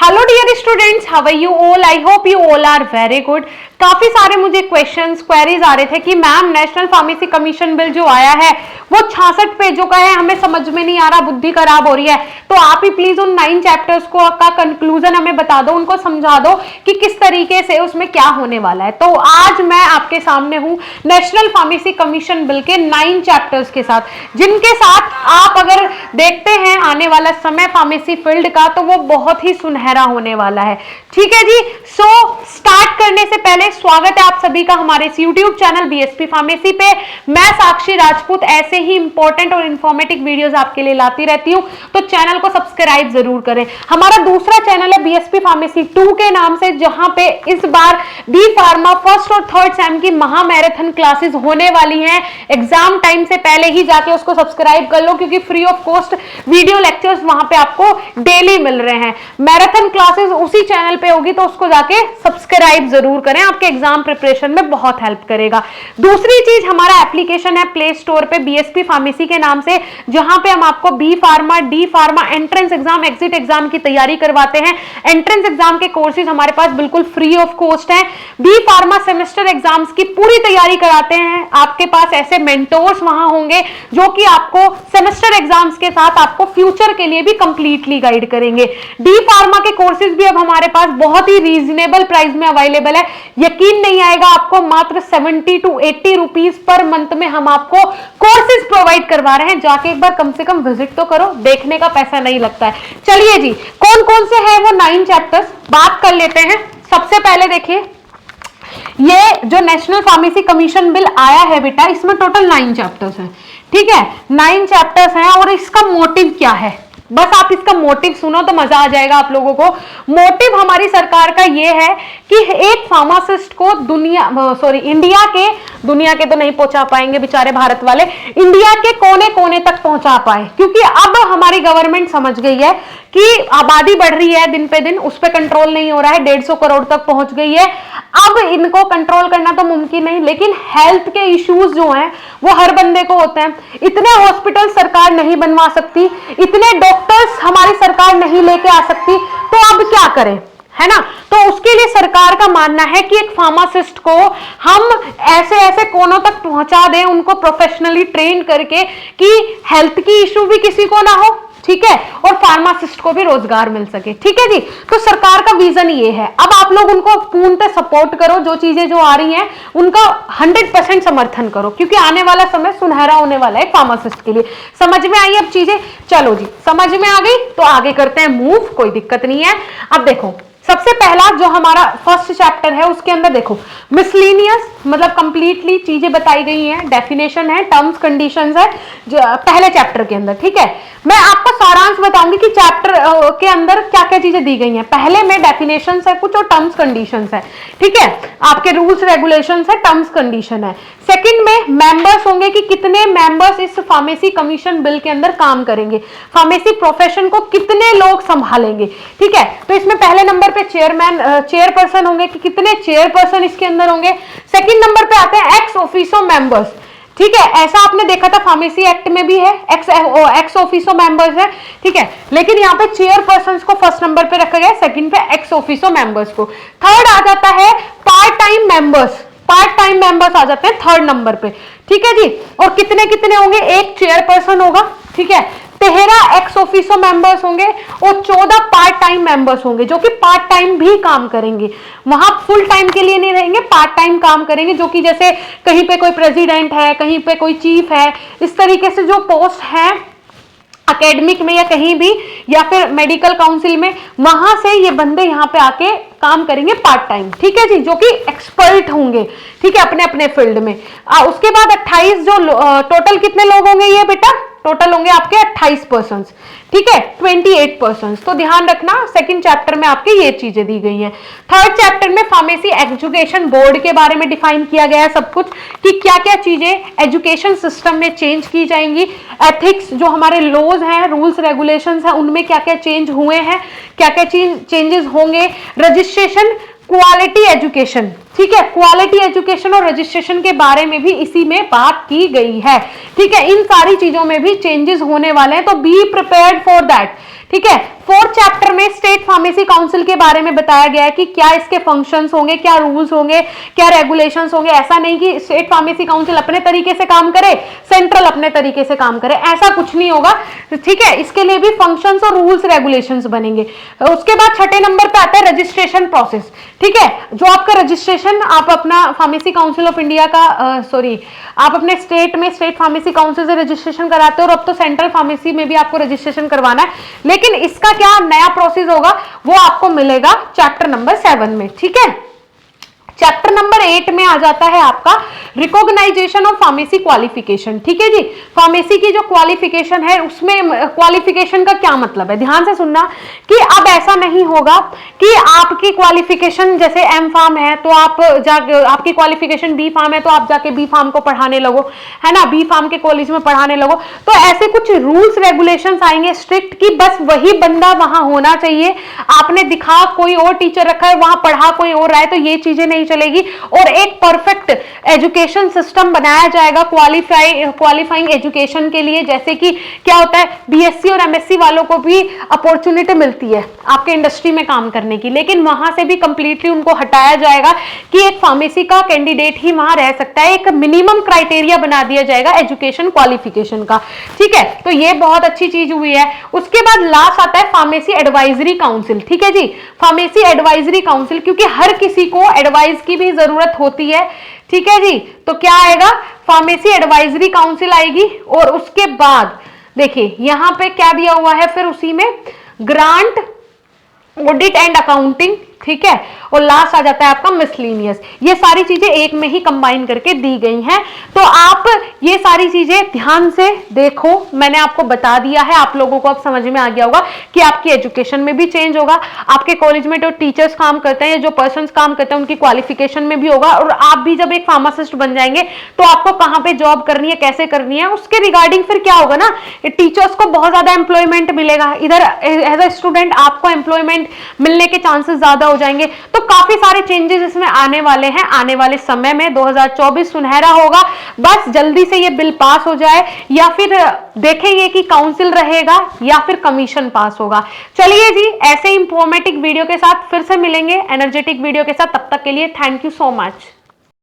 Hello dear students, how are you all? I hope you all are very good. काफी सारे मुझे questions queries आ रहे थे कि ma'am national pharmacy commission bill जो आया है वो 66 पेजों का है, हमें समझ में नहीं आ रहा, बुद्धि खराब हो रही है। तो आप ही प्लीज उन 9 चैप्टर्स को का कंक्लूजन हमें बता दो, उनको समझा दो कि किस तरीके से उसमें क्या होने वाला है। तो आज मैं आपके सामने हूं नेशनल फार्मेसी कमीशन बिल के 9 चैप्टर्स के साथ, जिनके साथ आप अगर देखते हैं आने वाला समय फार्मेसी फील्ड का तो वो बहुत ही सुनहरा होने वाला है। ठीक है जी। सो स्टार्ट करने से पहले स्वागत है आप सभी का हमारे इस यूट्यूब चैनल बीएसपी फार्मेसी पे। मैं साक्षी राजपूत ऐसे ही इंपॉर्टेंट और इंफॉर्मेटिव वीडियोस आपके लिए लाती रहती हूं, तो चैनल को सब्सक्राइब जरूर करें। हमारा दूसरा चैनल है बीएसपी फार्मेसी 2 के नाम से, जहां पे इस बार बी फार्मा फर्स्ट और थर्ड सेम की महा मैराथन क्लासेस होने वाली हैं। एग्जाम टाइम से पहले ही जाके उसको सब्सक्राइब कर लो, क्योंकि free of cost video lectures वहां पे आपको डेली मिल रहे हैं। मैराथन क्लासेस उसी चैनल पे होगी, तो उसको जाके सब्सक्राइब जरूर करें, आपके एग्जाम प्रिपरेशन में बहुत हेल्प करेगा। दूसरी चीज, हमारा एप्लीकेशन है प्ले स्टोर पे बीएसपी फार्मेसी के नाम से, जहां पे हम आपको B pharma, D pharma, entrance exam, exit exam की तैयारी करवाते हैं। एंट्रेंस एग्जाम के कोर्सेज हमारे पास बिल्कुल फ्री ऑफ कॉस्ट है। बी फार्मा सेमेस्टर एग्जाम्स की पूरी तैयारी कराते हैं। आपके पास ऐसे मेंटोर्स वहां होंगे जो कि आपको सेमेस्टर एग्जाम्स के साथ आपको फ्यूचर के लिए भी कंप्लीटली गाइड करेंगे। डी फार्मा के कोर्सेज भी अब हमारे पास बहुत ही रीजनेबल प्राइस में अवेलेबल है। यकीन नहीं आएगा आपको, मात्र 70 to 80 रुपीज पर मंथ में हम आपको कोर्सेज प्रोवाइड करवा रहे हैं। जाके एक बार कम से कम विजिट तो करो, देखने का पैसा नहीं लगता है। चलिए जी, कौन कौन से हैं वो 9 चैप्टर्स बात कर लेते हैं। सबसे पहले देखिए, ये जो नेशनल फार्मेसी कमीशन बिल आया है बेटा, इसमें टोटल 9 चैप्टर्स हैं। ठीक है, 9 चैप्टर्स हैं। और इसका मोटिव क्या है, बस आप इसका मोटिव सुनो तो मजा आ जाएगा आप लोगों को। मोटिव हमारी सरकार का ये है कि एक फार्मासिस्ट को दुनिया के तो नहीं पहुंचा पाएंगे बेचारे भारत वाले, इंडिया के कोने कोने तक पहुंचा पाए। क्योंकि अब हमारी गवर्नमेंट समझ गई है कि आबादी बढ़ रही है दिन पे दिन, उस पर कंट्रोल नहीं हो रहा है, 150 करोड़ तक पहुंच गई है। अब इनको कंट्रोल करना तो मुमकिन नहीं, लेकिन हेल्थ के इश्यूज जो हैं वो हर बंदे को होते हैं। इतने हॉस्पिटल सरकार नहीं बनवा सकती, इतने डॉक्टर्स हमारी सरकार नहीं लेके आ सकती, तो अब क्या करें, है ना। तो उसके लिए सरकार का मानना है कि एक फार्मासिस्ट को हम ऐसे ऐसे कोनों तक पहुंचा दें, उनको प्रोफेशनली ट्रेन करके, कि हेल्थ की इश्यू भी किसी को ना हो, ठीक है, और फार्मासिस्ट को भी रोजगार मिल सके। ठीक है जी। तो सरकार का विजन ये है। अब आप लोग उनको पूर्णतः सपोर्ट करो, जो चीजें जो आ रही हैं उनका 100% समर्थन करो, क्योंकि आने वाला समय सुनहरा होने वाला है फार्मासिस्ट के लिए। समझ में आई अब चीजें? चलो जी, समझ में आ गई तो आगे करते हैं मूव, कोई दिक्कत नहीं है। अब देखो, सबसे पहला जो हमारा फर्स्ट चैप्टर है उसके अंदर देखो मिसलेनियस, मतलब कंप्लीटली चीजें बताई गई हैं, डेफिनेशन है, टर्म्स कंडीशंस है पहले चैप्टर के अंदर। ठीक है, मैं आपको सारांश बताऊंगी कि चैप्टर के अंदर क्या क्या चीजें दी गई हैं। पहले में डेफिनेशंस है कुछ और टर्म्स कंडीशंस है। ठीक है, आपके रूल्स रेगुलेशंस है, टर्म्स कंडीशन है। सेकंड में मेंबर्स होंगे कि कितने मेंबर्स इस फार्मेसी कमीशन बिल के अंदर काम करेंगे, फार्मेसी प्रोफेशन को कितने लोग संभालेंगे। ठीक है, तो इसमें पहले नंबर पे चेयरपर्सन होंगे कि कितने चेयरपर्सन इसके अंदर होंगे। सेकंड नंबर पे आते हैं एक्स ऑफिसो मेंबर्स। ठीक है, ऐसा आपने देखा था फार्मेसी एक्ट में भी है, एक्स ऑफिसो मेंबर्स है। ठीक है, लेकिन यहाँ पे चेयरपर्सन को फर्स्ट नंबर पे रखा गया, सेकंड पे एक्स ऑफिसो मेंबर्स को। थर्ड आ जाता है part time members, part time members आ जाते हैं थर्ड नंबर पे। ठीक है जी, और कितने कितने होंगे, एक चेयरपर्सन होगा, ठीक है, 13 एक्स ऑफिसो मेंबर्स होंगे और 14 पार्ट टाइम मेंबर्स होंगे, जो कि पार्ट टाइम भी काम करेंगे। वहां फुल टाइम के लिए नहीं रहेंगे, पार्ट टाइम काम करेंगे, जो कि जैसे कहीं पे कोई प्रेसिडेंट है, कहीं पे कोई चीफ है, इस तरीके से जो पोस्ट है एकेडमिक में या कहीं भी, या फिर मेडिकल काउंसिल में, वहां से ये बंदे यहाँ पे आके काम करेंगे पार्ट टाइम। ठीक है जी, जो कि एक्सपर्ट होंगे, ठीक है, अपने अपने फील्ड में। उसके बाद 28 जो टोटल कितने लोग होंगे ये बेटा, टोटल होंगे आपके 28 पर्सन। ठीक है, 28 पर्सन। तो ध्यान रखना, सेकंड चैप्टर में आपके ये चीजें दी गई हैं। थर्ड चैप्टर में फार्मेसी एजुकेशन बोर्ड के बारे में डिफाइन किया गया है सब कुछ, कि क्या क्या चीजें एजुकेशन सिस्टम में चेंज की जाएंगी। एथिक्स, जो हमारे लॉज हैं, रूल्स रेगुलेशंस हैं, उनमें क्या क्या चेंज हुए हैं, क्या क्या चेंजेस होंगे। रजिस्ट्रेशन, क्वालिटी एजुकेशन, ठीक है, क्वालिटी एजुकेशन और रजिस्ट्रेशन के बारे में भी इसी में बात की गई है। ठीक है, इन सारी चीजों में भी चेंजेस होने वाले हैं, तो बी प्रिपेयर्ड फॉर दैट। ठीक है। 4th चैप्टर में स्टेट फार्मेसी काउंसिल के बारे में बताया गया है कि क्या इसके फंक्शंस होंगे, क्या रूल्स होंगे, क्या रेगुलेशंस होंगे। ऐसा नहीं कि स्टेट फार्मेसी काउंसिल अपने तरीके से काम करे, सेंट्रल अपने तरीके से काम करे, ऐसा कुछ नहीं होगा, ठीक है। इसके लिए भी फंक्शंस और रूल्स रेगुलेशंस बनेंगे। उसके बाद 6 नंबर पे आता है रजिस्ट्रेशन प्रोसेस, ठीक है। जो आपका रजिस्ट्रेशन आप अपना फार्मेसी काउंसिल ऑफ इंडिया का आप अपने स्टेट में स्टेट फार्मेसी काउंसिल से रजिस्ट्रेशन कराते हो, और अब तो सेंट्रल फार्मेसी में भी आपको रजिस्ट्रेशन करवाना है, लेकिन इसका क्या नया प्रोसेस होगा वो आपको मिलेगा चैप्टर नंबर 7 में, ठीक है। चैप्टर नंबर 8 में आ जाता है आपका रिकॉग्नाइजेशन ऑफ फार्मेसी क्वालिफिकेशन, ठीक है जी। फार्मेसी की जो क्वालिफिकेशन है उसमें क्वालिफिकेशन का क्या मतलब है, ध्यान से सुनना कि अब ऐसा नहीं होगा कि आपकी क्वालिफिकेशन जैसे एम फार्म है तो आप आपकी क्वालिफिकेशन बी फार्म है तो आप जाके बी फार्म को पढ़ाने लगो, है ना, बी फार्म के कॉलेज में पढ़ाने लगो। तो ऐसे कुछ रूल्स रेगुलेशंस आएंगे स्ट्रिक्ट कि बस वही बंदा वहां होना चाहिए। आपने दिखा कोई और टीचर रखा है, वहां पढ़ा कोई और रहा है, तो ये चीजें नहीं चलेगी। और एक परफेक्ट एजुकेशन सिस्टम बनाया जाएगा क्वालिफाइंग एजुकेशन के लिए। जैसे कि क्या होता है, बीएससी और एमएससी वालों को भी अपॉर्चुनिटी मिलती है आपके इंडस्ट्री में काम करने की, लेकिन वहां से भी कंप्लीटली उनको हटाया जाएगा कि एक फार्मेसी का कैंडिडेट ही वहां रह सकता है। एक मिनिमम क्राइटेरिया बना दिया जाएगा एजुकेशन क्वालिफिकेशन का, ठीक है। तो ये बहुत अच्छी चीज हुई है। उसके बाद लास्ट आता है फार्मेसी एडवाइजरी काउंसिल, ठीक है जी। फार्मेसी एडवाइजरी काउंसिल, क्योंकि हर किसी को एडवाइज की भी जरूरत होती है, ठीक है जी। तो क्या आएगा, फार्मेसी एडवाइजरी काउंसिल आएगी। और उसके बाद देखिए यहां पे क्या दिया हुआ है, फिर उसी में ग्रांट, ऑडिट एंड अकाउंटिंग, ठीक है। और लास्ट आ जाता है आपका मिसलेनियस। ये सारी चीजें एक में ही कंबाइन करके दी गई हैं। तो आप ये सारी चीजें ध्यान से देखो, मैंने आपको बता दिया है, आप लोगों को अब समझ में आ गया होगा कि आपकी एजुकेशन में भी चेंज होगा, आपके कॉलेज में जो टीचर्स काम करते हैं, जो पर्सन्स काम करते हैं, उनकी क्वालिफिकेशन में भी होगा। और आप भी जब एक फार्मासिस्ट बन जाएंगे तो आपको कहां पे जॉब करनी है, कैसे करनी है, उसके रिगार्डिंग फिर क्या होगा ना, टीचर्स को बहुत ज्यादा एम्प्लॉयमेंट मिलेगा। इधर एज अ स्टूडेंट आपको एम्प्लॉयमेंट मिलने के चांसेस ज्यादा हो जाएंगे। तो काफी सारे चेंजेस इसमें आने वाले हैं। आने वाले समय में 2024 सुनहरा होगा। बस जल्दी से ये बिल पास हो जाए, या फिर देखेंगे कि काउंसिल रहेगा या फिर कमीशन पास होगा। चलिए जी, ऐसे इंफॉर्मेटिव वीडियो के साथ फिर से मिलेंगे, एनर्जेटिक वीडियो के साथ। तब तक के लिए थैंक यू सो मच।